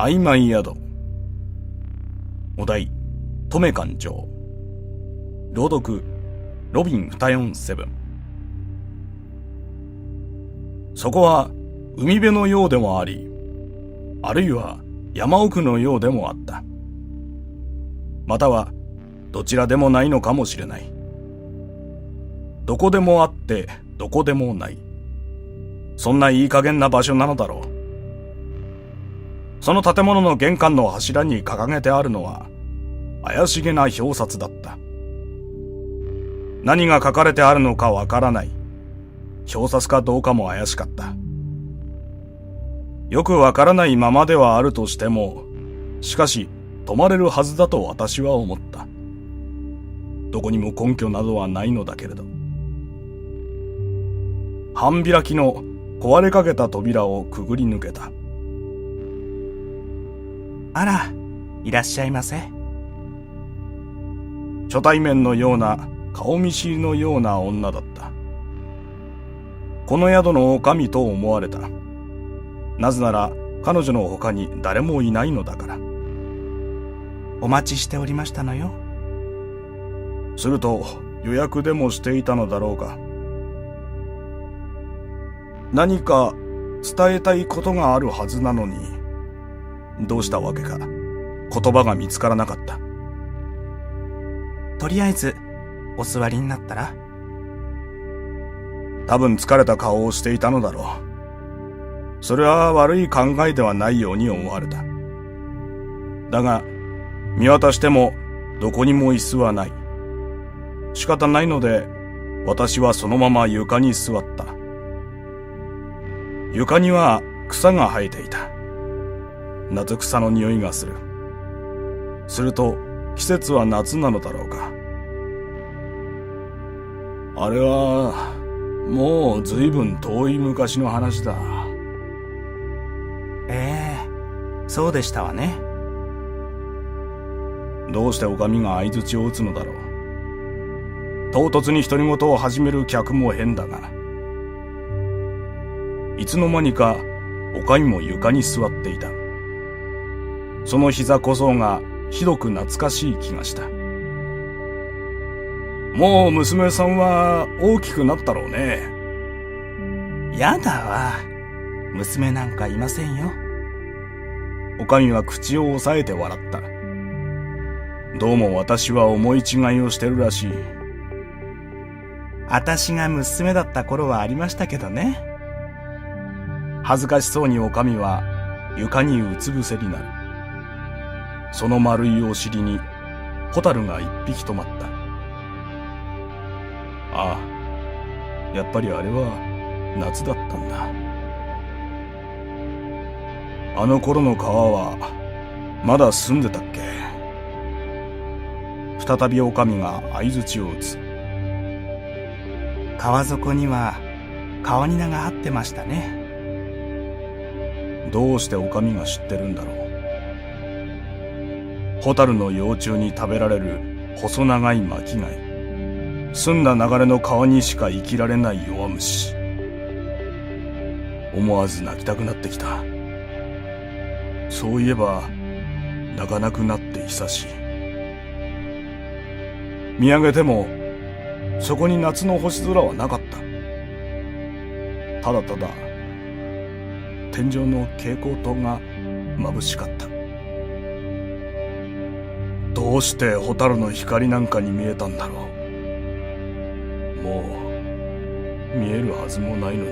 曖昧宿。お題、トメ館長。朗読、ロビン247。そこは海辺のようでもあり、あるいは山奥のようでもあった。またはどちらでもないのかもしれない。どこでもあってどこでもない。そんないい加減な場所なのだろう。その建物の玄関の柱に掲げてあるのは怪しげな表札だった。何が書かれてあるのかわからない。表札かどうかも怪しかった。よくわからないままではあるとしても、しかし泊まれるはずだと私は思った。どこにも根拠などはないのだけれど。半開きの壊れかけた扉をくぐり抜けた。あら、いらっしゃいませ。初対面のような顔見知りのような女だった。この宿の女将と思われた。なぜなら彼女の他に誰もいないのだから。お待ちしておりましたのよ。すると予約でもしていたのだろうか。何か伝えたいことがあるはずなのに、どうしたわけか言葉が見つからなかった。とりあえずお座りになったら。多分疲れた顔をしていたのだろう。それは悪い考えではないように思われた。だが見渡してもどこにも椅子はない。仕方ないので私はそのまま床に座った。床には草が生えていた。夏草の匂いがする。すると季節は夏なのだろうか。あれはもうずいぶん遠い昔の話だ。そうでしたわね。どうして女将が相槌を打つのだろう。唐突に独り言を始める客も変だが、いつの間にか女将も床に座っていた。その膝小僧がひどく懐かしい気がした。もう娘さんは大きくなったろうね。やだわ。娘なんかいませんよ。女将は口を押さえて笑った。どうも私は思い違いをしてるらしい。私が娘だった頃はありましたけどね。恥ずかしそうに女将は床にうつ伏せになる。その丸いお尻にホタルが一匹止まった。ああ、やっぱりあれは夏だったんだ。あの頃の川はまだ澄んでたっけ。再び女将が相槌を打つ。川底には川ニナが張ってましたね。どうして女将が知ってるんだろう。ホタルの幼虫に食べられる細長い巻き貝。澄んだ流れの川にしか生きられない弱虫。思わず泣きたくなってきた。そういえば泣かなくなって久しい。見上げてもそこに夏の星空はなかった。ただただ天井の蛍光灯が眩しかった。どうしてホタルの光なんかに見えたんだろう。もう見えるはずもないのに。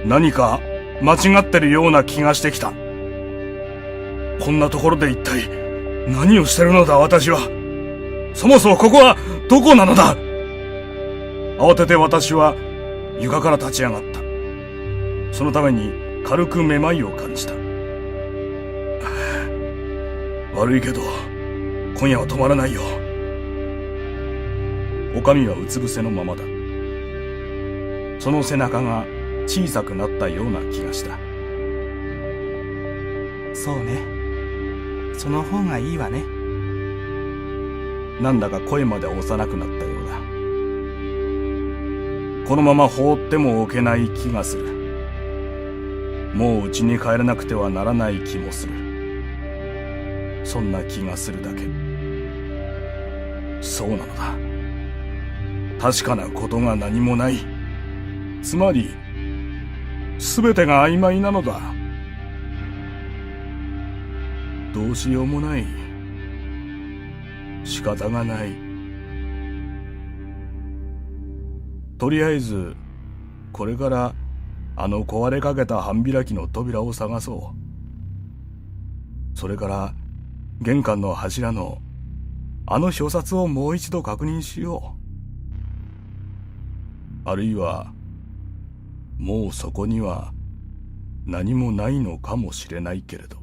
何か間違ってるような気がしてきた。こんなところで一体何をしてるのだ私は。そもそもここはどこなのだ。慌てて私は床から立ち上がった。そのために軽くめまいを感じた。悪いけど今夜は泊まらないよ。女将はうつ伏せのままだ。その背中が小さくなったような気がした。そうね。その方がいいわね。なんだか声まで幼くなったようだ。このまま放ってもおけない気がする。もう家に帰らなくてはならない気もする。そんな気がするだけ。そうなのだ。確かなことが何もない。つまり、すべてが曖昧なのだ。どうしようもない。仕方がない。とりあえず、これからあの壊れかけた半開きの扉を探そう。それから玄関の柱のあの表札をもう一度確認しよう。あるいはもうそこには何もないのかもしれないけれど。